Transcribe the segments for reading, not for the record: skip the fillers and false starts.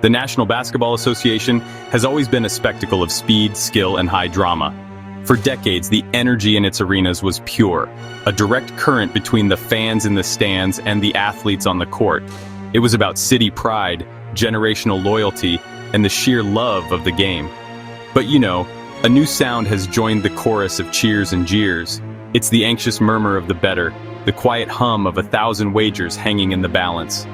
The National Basketball Association has always been a spectacle of speed, skill, and high drama. For decades, the energy in its arenas was pure, a direct current between the fans in the stands and the athletes on the court. It was about city pride, generational loyalty, and the sheer love of the game. But you know, a new sound has joined the chorus of cheers and jeers. It's the anxious murmur of the bettor, the quiet hum of 1,000 wagers hanging in the balance.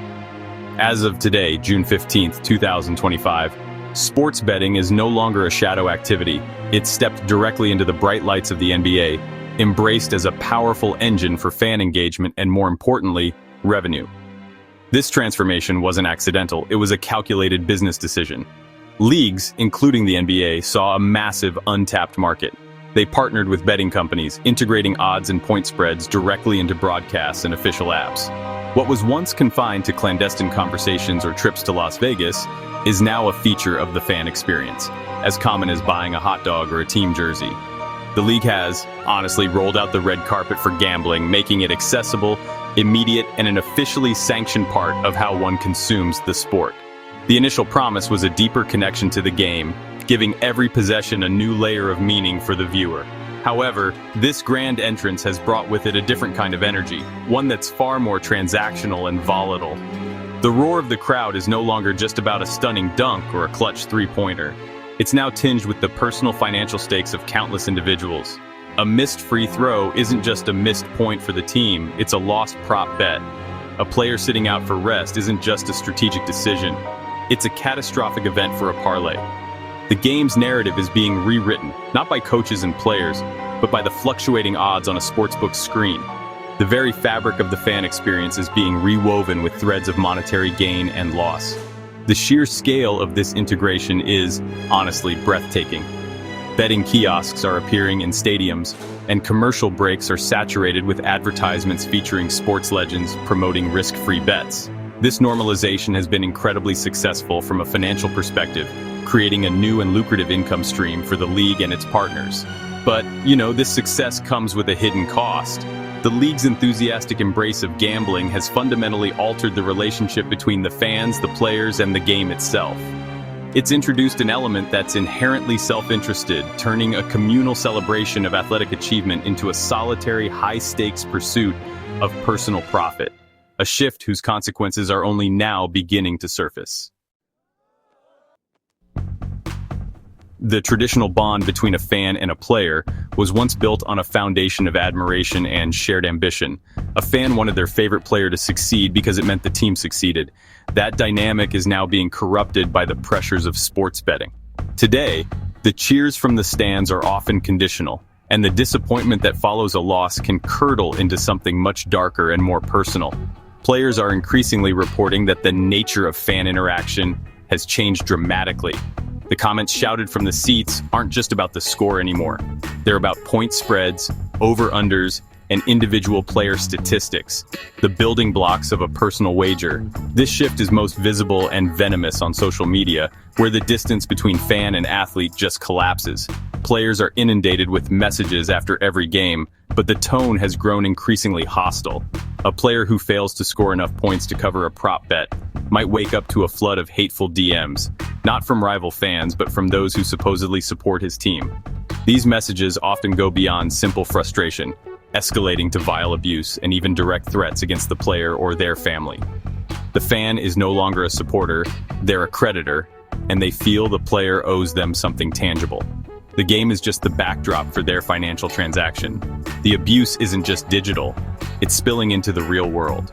As of today, June 15th, 2025, sports betting is no longer a shadow activity. It's stepped directly into the bright lights of the NBA, embraced as a powerful engine for fan engagement and, more importantly, revenue. This transformation wasn't accidental, it was a calculated business decision. Leagues, including the NBA, saw a massive untapped market. They partnered with betting companies, integrating odds and point spreads directly into broadcasts and official apps. What was once confined to clandestine conversations or trips to Las Vegas is now a feature of the fan experience, as common as buying a hot dog or a team jersey. The league has, honestly, rolled out the red carpet for gambling, making it accessible, immediate, and an officially sanctioned part of how one consumes the sport. The initial promise was a deeper connection to the game, giving every possession a new layer of meaning for the viewer. However, this grand entrance has brought with it a different kind of energy, one that's far more transactional and volatile. The roar of the crowd is no longer just about a stunning dunk or a clutch three-pointer. It's now tinged with the personal financial stakes of countless individuals. A missed free throw isn't just a missed point for the team, it's a lost prop bet. A player sitting out for rest isn't just a strategic decision, it's a catastrophic event for a parlay. The game's narrative is being rewritten, not by coaches and players, but by the fluctuating odds on a sportsbook screen. The very fabric of the fan experience is being rewoven with threads of monetary gain and loss. The sheer scale of this integration is, honestly, breathtaking. Betting kiosks are appearing in stadiums, and commercial breaks are saturated with advertisements featuring sports legends promoting risk-free bets. This normalization has been incredibly successful from a financial perspective, creating a new and lucrative income stream for the league and its partners. But, you know, this success comes with a hidden cost. The league's enthusiastic embrace of gambling has fundamentally altered the relationship between the fans, the players, and the game itself. It's introduced an element that's inherently self-interested, turning a communal celebration of athletic achievement into a solitary, high-stakes pursuit of personal profit. A shift whose consequences are only now beginning to surface. The traditional bond between a fan and a player was once built on a foundation of admiration and shared ambition. A fan wanted their favorite player to succeed because it meant the team succeeded. That dynamic is now being corrupted by the pressures of sports betting. Today, the cheers from the stands are often conditional, and the disappointment that follows a loss can curdle into something much darker and more personal. Players are increasingly reporting that the nature of fan interaction has changed dramatically. The comments shouted from the seats aren't just about the score anymore. They're about point spreads, over-unders, and individual player statistics, the building blocks of a personal wager. This shift is most visible and venomous on social media, where the distance between fan and athlete just collapses. Players are inundated with messages after every game, but the tone has grown increasingly hostile. A player who fails to score enough points to cover a prop bet might wake up to a flood of hateful DMs, not from rival fans, but from those who supposedly support his team. These messages often go beyond simple frustration, escalating to vile abuse and even direct threats against the player or their family. The fan is no longer a supporter, they're a creditor, and they feel the player owes them something tangible. The game is just the backdrop for their financial transaction. The abuse isn't just digital, it's spilling into the real world.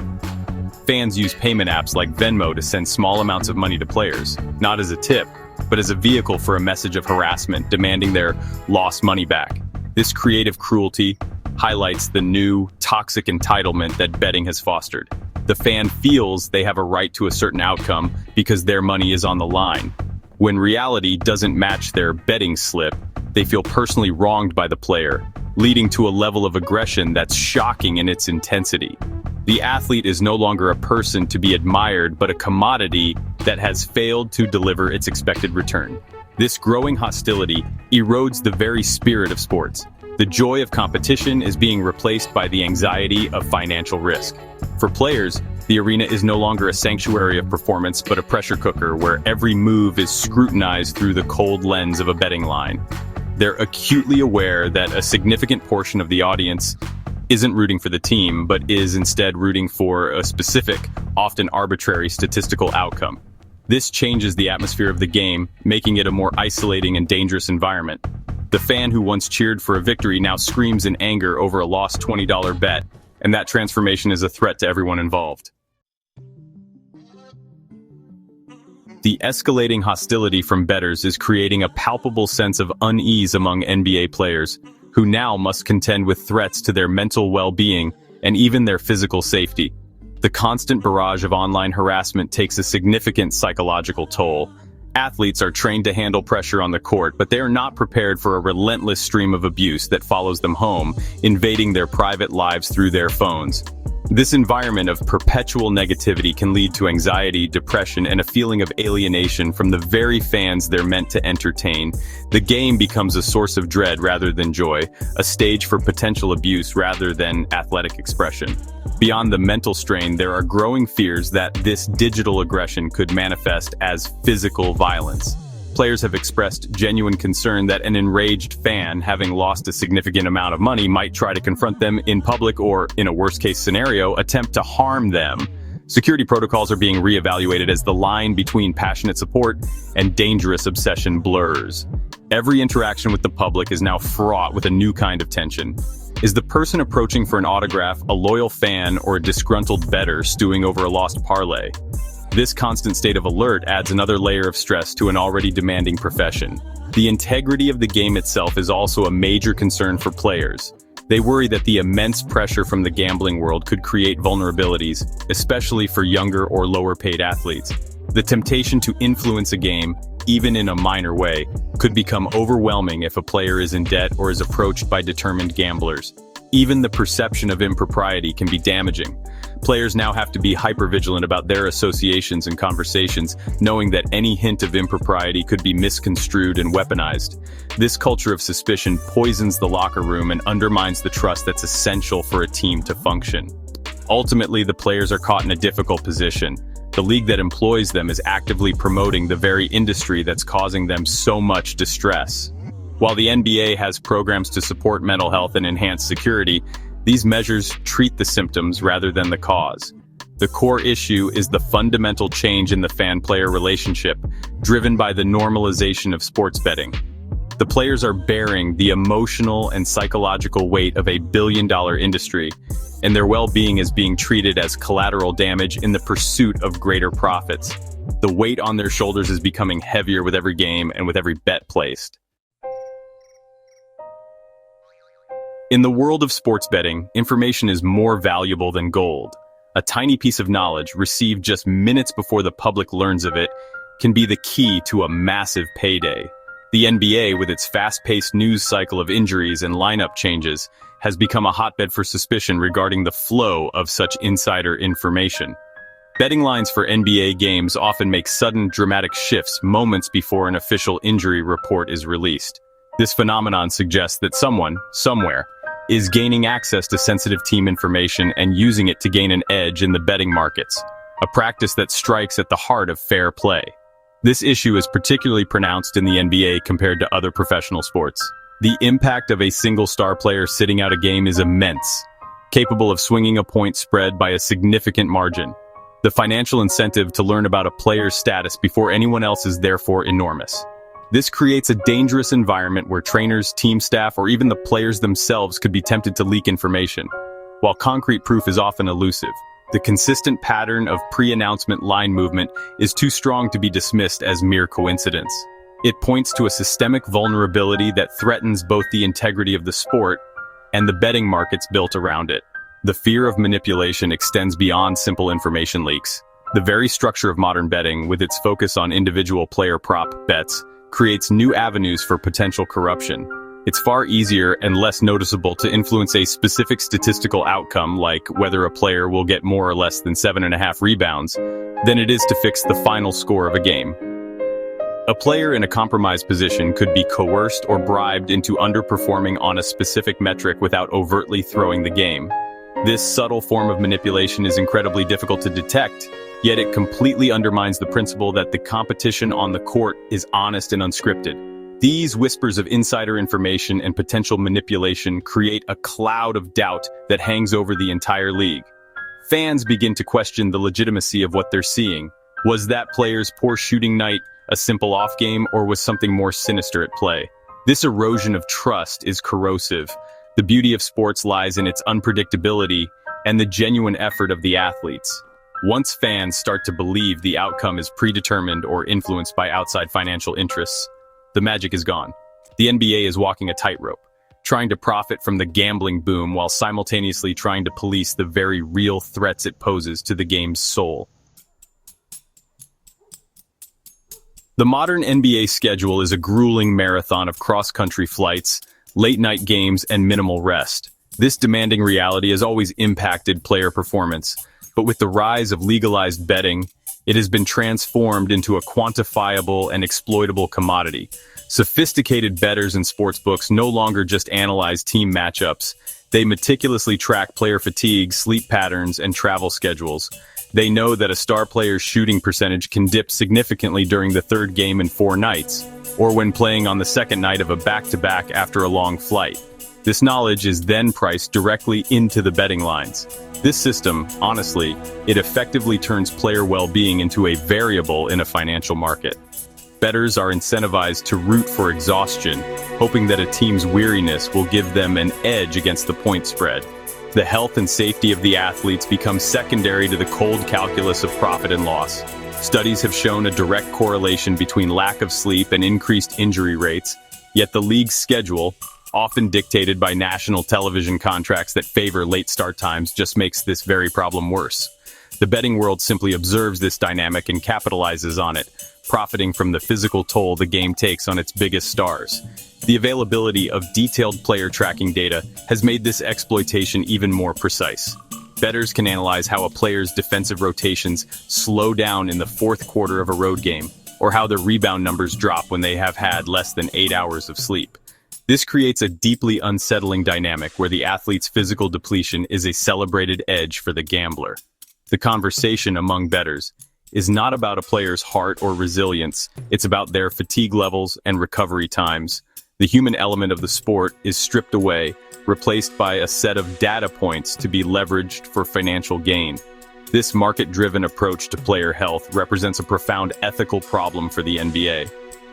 Fans use payment apps like Venmo to send small amounts of money to players, not as a tip, but as a vehicle for a message of harassment demanding their lost money back. This creative cruelty highlights the new, toxic entitlement that betting has fostered. The fan feels they have a right to a certain outcome because their money is on the line. When reality doesn't match their betting slip, they feel personally wronged by the player, leading to a level of aggression that's shocking in its intensity. The athlete is no longer a person to be admired, but a commodity that has failed to deliver its expected return. This growing hostility erodes the very spirit of sports. The joy of competition is being replaced by the anxiety of financial risk. For players, the arena is no longer a sanctuary of performance, but a pressure cooker where every move is scrutinized through the cold lens of a betting line. They're acutely aware that a significant portion of the audience isn't rooting for the team, but is instead rooting for a specific, often arbitrary statistical outcome. This changes the atmosphere of the game, making it a more isolating and dangerous environment. The fan who once cheered for a victory now screams in anger over a lost $20 bet, and that transformation is a threat to everyone involved. The escalating hostility from bettors is creating a palpable sense of unease among NBA players, who now must contend with threats to their mental well-being and even their physical safety. The constant barrage of online harassment takes a significant psychological toll. Athletes are trained to handle pressure on the court, but they are not prepared for a relentless stream of abuse that follows them home, invading their private lives through their phones. This environment of perpetual negativity can lead to anxiety, depression, and a feeling of alienation from the very fans they're meant to entertain. The game becomes a source of dread rather than joy, a stage for potential abuse rather than athletic expression. Beyond the mental strain, there are growing fears that this digital aggression could manifest as physical violence. Players have expressed genuine concern that an enraged fan, having lost a significant amount of money, might try to confront them in public or, in a worst-case scenario, attempt to harm them. Security protocols are being reevaluated as the line between passionate support and dangerous obsession blurs. Every interaction with the public is now fraught with a new kind of tension. Is the person approaching for an autograph a loyal fan or a disgruntled bettor stewing over a lost parlay? This constant state of alert adds another layer of stress to an already demanding profession. The integrity of the game itself is also a major concern for players. They worry that the immense pressure from the gambling world could create vulnerabilities, especially for younger or lower-paid athletes. The temptation to influence a game, even in a minor way, could become overwhelming if a player is in debt or is approached by determined gamblers. Even the perception of impropriety can be damaging. Players now have to be hypervigilant about their associations and conversations, knowing that any hint of impropriety could be misconstrued and weaponized. This culture of suspicion poisons the locker room and undermines the trust that's essential for a team to function. Ultimately, the players are caught in a difficult position. The league that employs them is actively promoting the very industry that's causing them so much distress. While the NBA has programs to support mental health and enhance security, these measures treat the symptoms rather than the cause. The core issue is the fundamental change in the fan-player relationship, driven by the normalization of sports betting. The players are bearing the emotional and psychological weight of a billion-dollar industry, and their well-being is being treated as collateral damage in the pursuit of greater profits. The weight on their shoulders is becoming heavier with every game and with every bet placed. In the world of sports betting, information is more valuable than gold. A tiny piece of knowledge, received just minutes before the public learns of it, can be the key to a massive payday. The NBA, with its fast-paced news cycle of injuries and lineup changes, has become a hotbed for suspicion regarding the flow of such insider information. Betting lines for NBA games often make sudden, dramatic shifts moments before an official injury report is released. This phenomenon suggests that someone, somewhere, is gaining access to sensitive team information and using it to gain an edge in the betting markets, a practice that strikes at the heart of fair play. This issue is particularly pronounced in the NBA compared to other professional sports. The impact of a single star player sitting out a game is immense, capable of swinging a point spread by a significant margin. The financial incentive to learn about a player's status before anyone else is therefore enormous. This creates a dangerous environment where trainers, team staff, or even the players themselves could be tempted to leak information. While concrete proof is often elusive, the consistent pattern of pre-announcement line movement is too strong to be dismissed as mere coincidence. It points to a systemic vulnerability that threatens both the integrity of the sport and the betting markets built around it. The fear of manipulation extends beyond simple information leaks. The very structure of modern betting, with its focus on individual player prop bets, creates new avenues for potential corruption. It's far easier and less noticeable to influence a specific statistical outcome, like whether a player will get more or less than 7.5 rebounds, than it is to fix the final score of a game. A player in a compromised position could be coerced or bribed into underperforming on a specific metric without overtly throwing the game. This subtle form of manipulation is incredibly difficult to detect, yet it completely undermines the principle that the competition on the court is honest and unscripted. These whispers of insider information and potential manipulation create a cloud of doubt that hangs over the entire league. Fans begin to question the legitimacy of what they're seeing. Was that player's poor shooting night a simple off game, or was something more sinister at play? This erosion of trust is corrosive. The beauty of sports lies in its unpredictability and the genuine effort of the athletes. Once fans start to believe the outcome is predetermined or influenced by outside financial interests, the magic is gone. The NBA is walking a tightrope, trying to profit from the gambling boom while simultaneously trying to police the very real threats it poses to the game's soul. The modern NBA schedule is a grueling marathon of cross-country flights, late-night games, and minimal rest. This demanding reality has always impacted player performance, but with the rise of legalized betting, it has been transformed into a quantifiable and exploitable commodity. Sophisticated bettors and sportsbooks no longer just analyze team matchups. They meticulously track player fatigue, sleep patterns, and travel schedules. They know that a star player's shooting percentage can dip significantly during the third game in 4 nights, or when playing on the second night of a back-to-back after a long flight. This knowledge is then priced directly into the betting lines. This system, honestly, it effectively turns player well-being into a variable in a financial market. Bettors are incentivized to root for exhaustion, hoping that a team's weariness will give them an edge against the point spread. The health and safety of the athletes become secondary to the cold calculus of profit and loss. Studies have shown a direct correlation between lack of sleep and increased injury rates, yet the league's schedule, often dictated by national television contracts that favor late start times, just makes this very problem worse. The betting world simply observes this dynamic and capitalizes on it, profiting from the physical toll the game takes on its biggest stars. The availability of detailed player tracking data has made this exploitation even more precise. Bettors can analyze how a player's defensive rotations slow down in the fourth quarter of a road game, or how their rebound numbers drop when they have had less than 8 hours of sleep. This creates a deeply unsettling dynamic where the athlete's physical depletion is a celebrated edge for the gambler. The conversation among bettors is not about a player's heart or resilience, it's about their fatigue levels and recovery times. The human element of the sport is stripped away, replaced by a set of data points to be leveraged for financial gain. This market-driven approach to player health represents a profound ethical problem for the NBA.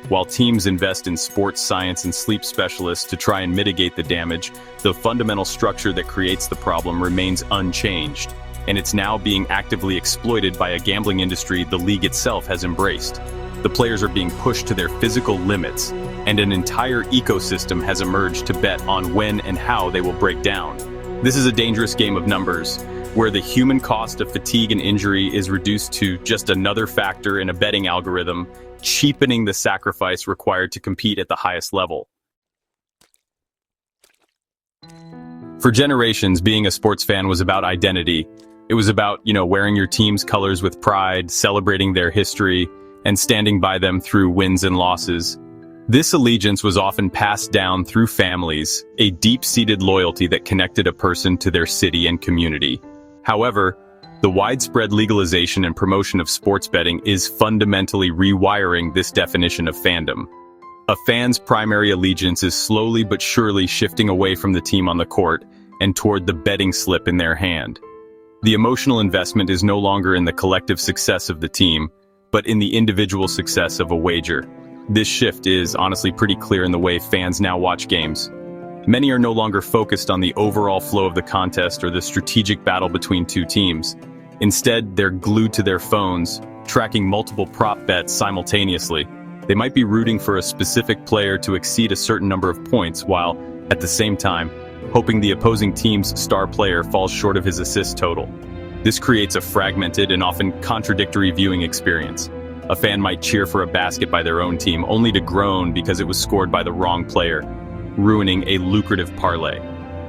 While teams invest in sports science and sleep specialists to try and mitigate the damage, the fundamental structure that creates the problem remains unchanged, and it's now being actively exploited by a gambling industry the league itself has embraced. The players are being pushed to their physical limits, and an entire ecosystem has emerged to bet on when and how they will break down. This is a dangerous game of numbers, where the human cost of fatigue and injury is reduced to just another factor in a betting algorithm, cheapening the sacrifice required to compete at the highest level. For generations, being a sports fan was about identity. It was about, wearing your team's colors with pride, celebrating their history, and standing by them through wins and losses. This allegiance was often passed down through families, a deep-seated loyalty that connected a person to their city and community. However, the widespread legalization and promotion of sports betting is fundamentally rewiring this definition of fandom. A fan's primary allegiance is slowly but surely shifting away from the team on the court and toward the betting slip in their hand. The emotional investment is no longer in the collective success of the team, but in the individual success of a wager. This shift is honestly pretty clear in the way fans now watch games. Many are no longer focused on the overall flow of the contest or the strategic battle between two teams. Instead, they're glued to their phones, tracking multiple prop bets simultaneously. They might be rooting for a specific player to exceed a certain number of points, while, at the same time, hoping the opposing team's star player falls short of his assist total. This creates a fragmented and often contradictory viewing experience. A fan might cheer for a basket by their own team only to groan because it was scored by the wrong player, ruining a lucrative parlay.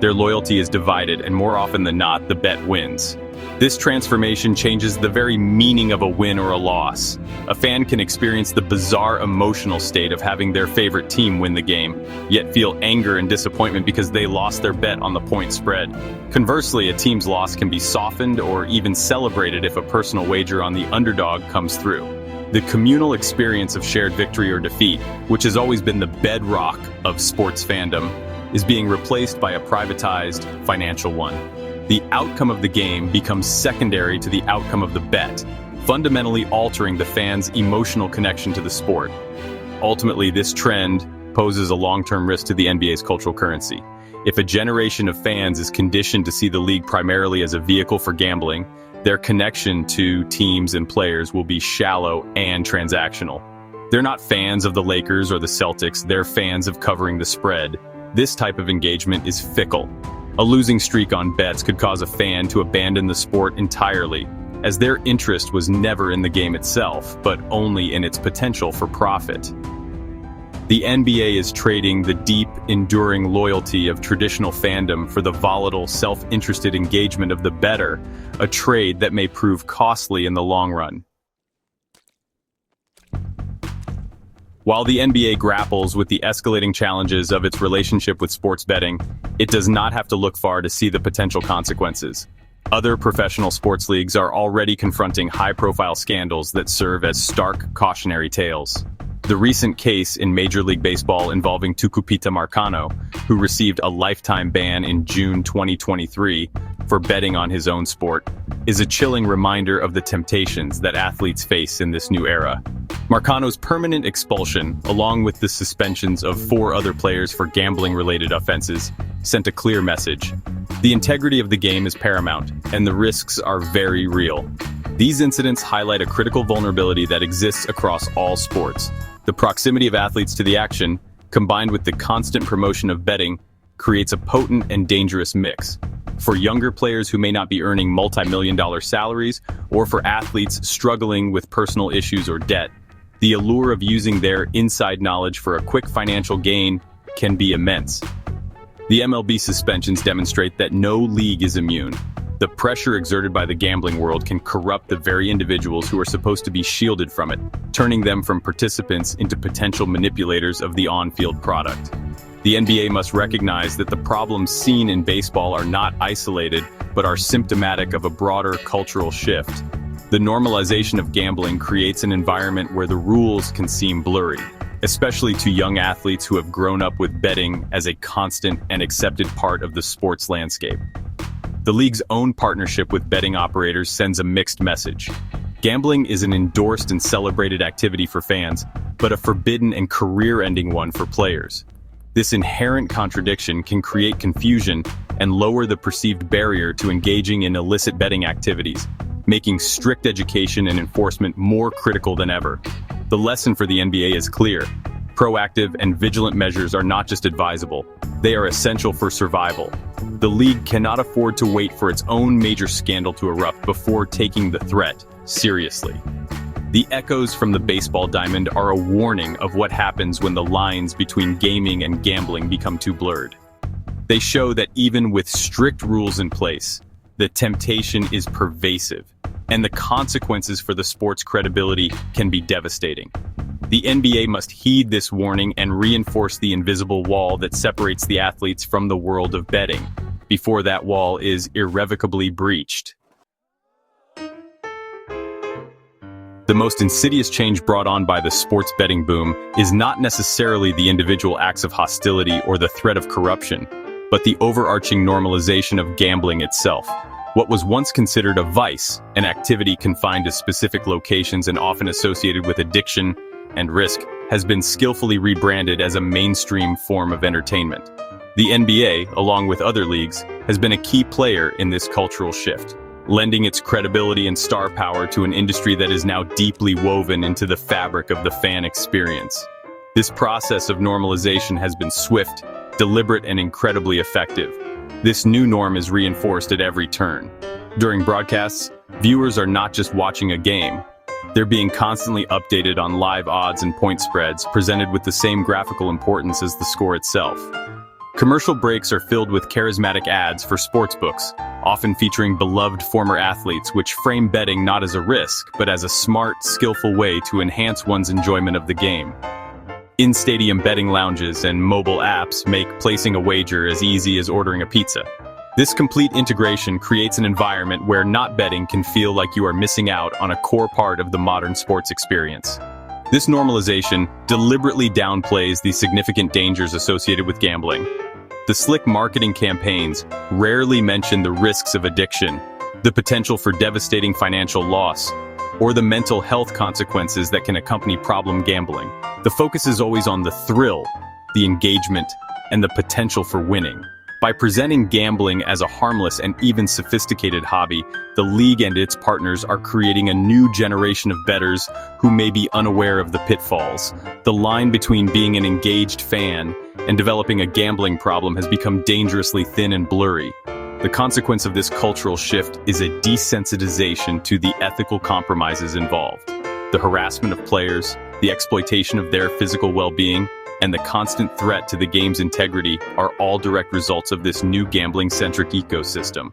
Their loyalty is divided, and more often than not, the bet wins. This transformation changes the very meaning of a win or a loss. A fan can experience the bizarre emotional state of having their favorite team win the game, yet feel anger and disappointment because they lost their bet on the point spread. Conversely, a team's loss can be softened or even celebrated if a personal wager on the underdog comes through. The communal experience of shared victory or defeat, which has always been the bedrock of sports fandom, is being replaced by a privatized, financial one. The outcome of the game becomes secondary to the outcome of the bet, fundamentally altering the fans' emotional connection to the sport. Ultimately, this trend poses a long-term risk to the NBA's cultural currency. If a generation of fans is conditioned to see the league primarily as a vehicle for gambling, their connection to teams and players will be shallow and transactional. They're not fans of the Lakers or the Celtics, they're fans of covering the spread. This type of engagement is fickle. A losing streak on bets could cause a fan to abandon the sport entirely, as their interest was never in the game itself, but only in its potential for profit. The NBA is trading the deep, enduring loyalty of traditional fandom for the volatile, self-interested engagement of the bettor, a trade that may prove costly in the long run. While the NBA grapples with the escalating challenges of its relationship with sports betting, it does not have to look far to see the potential consequences. Other professional sports leagues are already confronting high-profile scandals that serve as stark cautionary tales. The recent case in Major League Baseball involving Tucupita Marcano, who received a lifetime ban in June 2023 for betting on his own sport, is a chilling reminder of the temptations that athletes face in this new era. Marcano's permanent expulsion, along with the suspensions of 4 other players for gambling-related offenses, sent a clear message. The integrity of the game is paramount, and the risks are very real. These incidents highlight a critical vulnerability that exists across all sports. The proximity of athletes to the action, combined with the constant promotion of betting, creates a potent and dangerous mix. For younger players who may not be earning multi-million-dollar salaries, or for athletes struggling with personal issues or debt, the allure of using their inside knowledge for a quick financial gain can be immense. The MLB suspensions demonstrate that no league is immune. The pressure exerted by the gambling world can corrupt the very individuals who are supposed to be shielded from it, turning them from participants into potential manipulators of the on-field product. The NBA must recognize that the problems seen in baseball are not isolated, but are symptomatic of a broader cultural shift. The normalization of gambling creates an environment where the rules can seem blurry, especially to young athletes who have grown up with betting as a constant and accepted part of the sports landscape. The league's own partnership with betting operators sends a mixed message. Gambling is an endorsed and celebrated activity for fans, but a forbidden and career-ending one for players. This inherent contradiction can create confusion and lower the perceived barrier to engaging in illicit betting activities, making strict education and enforcement more critical than ever. The lesson for the NBA is clear. Proactive and vigilant measures are not just advisable, they are essential for survival. The league cannot afford to wait for its own major scandal to erupt before taking the threat seriously. The echoes from the baseball diamond are a warning of what happens when the lines between gaming and gambling become too blurred. They show that even with strict rules in place, the temptation is pervasive, and the consequences for the sport's credibility can be devastating. The NBA must heed this warning and reinforce the invisible wall that separates the athletes from the world of betting, before that wall is irrevocably breached. The most insidious change brought on by the sports betting boom is not necessarily the individual acts of hostility or the threat of corruption, but the overarching normalization of gambling itself. What was once considered a vice, an activity confined to specific locations and often associated with addiction and risk, has been skillfully rebranded as a mainstream form of entertainment. The NBA, along with other leagues, has been a key player in this cultural shift, lending its credibility and star power to an industry that is now deeply woven into the fabric of the fan experience. This process of normalization has been swift, deliberate, and incredibly effective. This new norm is reinforced at every turn. During broadcasts, viewers are not just watching a game. They're being constantly updated on live odds and point spreads, presented with the same graphical importance as the score itself. Commercial breaks are filled with charismatic ads for sportsbooks, often featuring beloved former athletes, which frame betting not as a risk, but as a smart, skillful way to enhance one's enjoyment of the game. In-stadium betting lounges and mobile apps make placing a wager as easy as ordering a pizza. This complete integration creates an environment where not betting can feel like you are missing out on a core part of the modern sports experience. This normalization deliberately downplays the significant dangers associated with gambling. The slick marketing campaigns rarely mention the risks of addiction, the potential for devastating financial loss, or the mental health consequences that can accompany problem gambling. The focus is always on the thrill, the engagement, and the potential for winning. By presenting gambling as a harmless and even sophisticated hobby, the league and its partners are creating a new generation of bettors who may be unaware of the pitfalls. The line between being an engaged fan and developing a gambling problem has become dangerously thin and blurry. The consequence of this cultural shift is a desensitization to the ethical compromises involved. The harassment of players, the exploitation of their physical well-being, and the constant threat to the game's integrity are all direct results of this new gambling-centric ecosystem.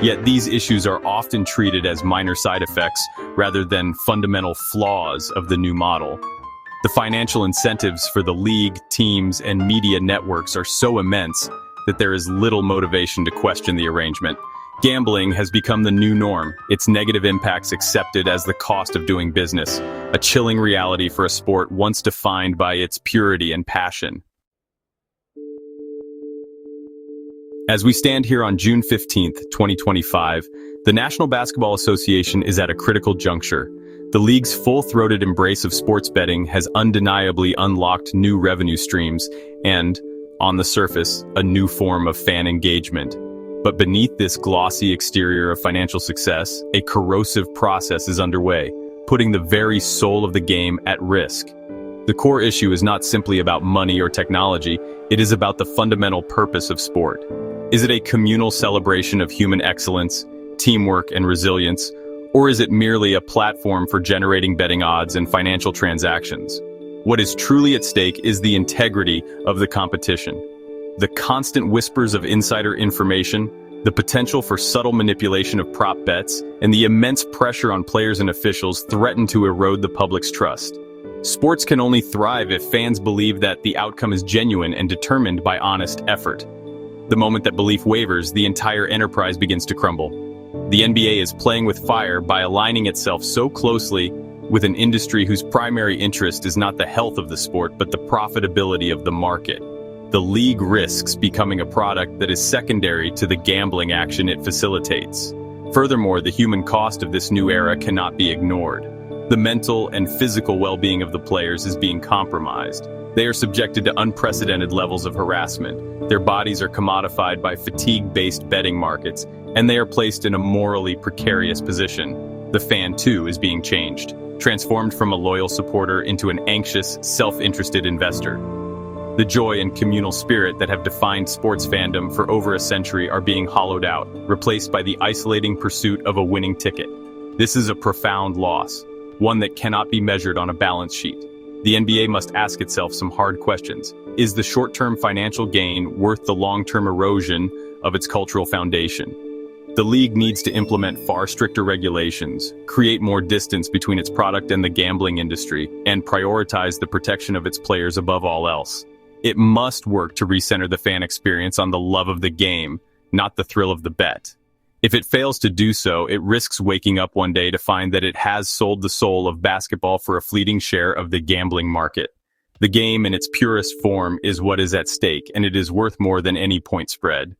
Yet these issues are often treated as minor side effects rather than fundamental flaws of the new model. The financial incentives for the league, teams, and media networks are so immense that there is little motivation to question the arrangement. Gambling has become the new norm, its negative impacts accepted as the cost of doing business, a chilling reality for a sport once defined by its purity and passion. As we stand here on June 15th, 2025, the National Basketball Association is at a critical juncture. The league's full-throated embrace of sports betting has undeniably unlocked new revenue streams and, on the surface, a new form of fan engagement. But beneath this glossy exterior of financial success, a corrosive process is underway, putting the very soul of the game at risk. The core issue is not simply about money or technology, it is about the fundamental purpose of sport. Is it a communal celebration of human excellence, teamwork, and resilience, or is it merely a platform for generating betting odds and financial transactions? What is truly at stake is the integrity of the competition. The constant whispers of insider information, the potential for subtle manipulation of prop bets, and the immense pressure on players and officials threaten to erode the public's trust. Sports can only thrive if fans believe that the outcome is genuine and determined by honest effort. The moment that belief wavers, the entire enterprise begins to crumble. The NBA is playing with fire by aligning itself so closely with an industry whose primary interest is not the health of the sport, but the profitability of the market. The league risks becoming a product that is secondary to the gambling action it facilitates. Furthermore, the human cost of this new era cannot be ignored. The mental and physical well-being of the players is being compromised. They are subjected to unprecedented levels of harassment. Their bodies are commodified by fatigue-based betting markets, and they are placed in a morally precarious position. The fan, too, is being changed, transformed from a loyal supporter into an anxious, self-interested investor. The joy and communal spirit that have defined sports fandom for over a century are being hollowed out, replaced by the isolating pursuit of a winning ticket. This is a profound loss, one that cannot be measured on a balance sheet. The NBA must ask itself some hard questions. Is the short-term financial gain worth the long-term erosion of its cultural foundation? The league needs to implement far stricter regulations, create more distance between its product and the gambling industry, and prioritize the protection of its players above all else. It must work to recenter the fan experience on the love of the game, not the thrill of the bet. If it fails to do so, it risks waking up one day to find that it has sold the soul of basketball for a fleeting share of the gambling market. The game in its purest form is what is at stake, and it is worth more than any point spread.